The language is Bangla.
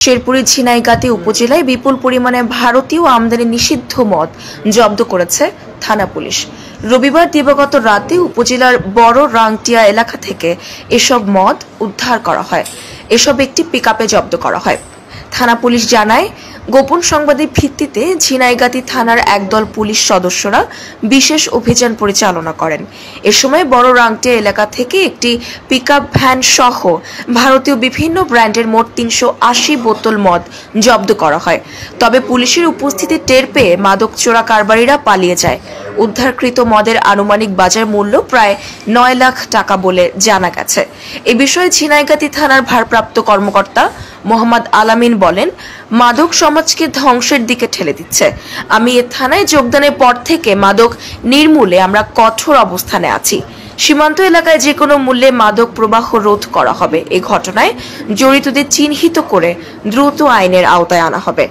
শেরপুরের ঝিনাইগাতি উপজেলায় বিপুল পরিমাণে ভারতীয় আমদানি নিষিদ্ধ মদ জব্দ করেছে থানা পুলিশ। রবিবার দিবাগত রাতে উপজেলার বড় রাংটিয়া এলাকা থেকে এসব মদ উদ্ধার করা হয়। এসব একটি পিকআপে জব্দ করা হয়। থানা পুলিশ জানায়, গোপন সংবাদের ভিত্তিতে ঝিনাইগাতি থানার একদল পুলিশ সদস্যরা বিশেষ অভিযান পরিচালনা করেন। এ সময় বড় রাংটিয়া এলাকা থেকে একটি পিকআপ ভ্যান সহ ভারতীয় বিভিন্ন ব্র্যান্ডের মোট ৩৮০ বোতল মদ জব্দ করা হয়। তবে পুলিশের উপস্থিতি টের পেয়ে মাদক চোরা কারবারিরা পালিয়ে যায়। উদ্ধারকৃত মদের আনুমানিক বাজার মূল্য প্রায় ৯ লাখ টাকা বলে জানা গেছে। এ বিষয়ে ঝিনাইগাতি থানার ভারপ্রাপ্ত কর্মকর্তা মোহাম্মদ আলামিন বলেন, মাদক সমাজকে ধ্বংসের দিকে ঠেলে দিচ্ছে। আমি এ থানায় যোগদানের পর থেকে মাদক নির্মূলে আমরা কঠোর অবস্থানে আছি। সীমান্ত এলাকায় যে কোনো মূল্যে মাদক প্রবাহ রোধ করা হবে। এই ঘটনায় জড়িতদের চিহ্নিত করে দ্রুত আইনের আওতায় আনা হবে।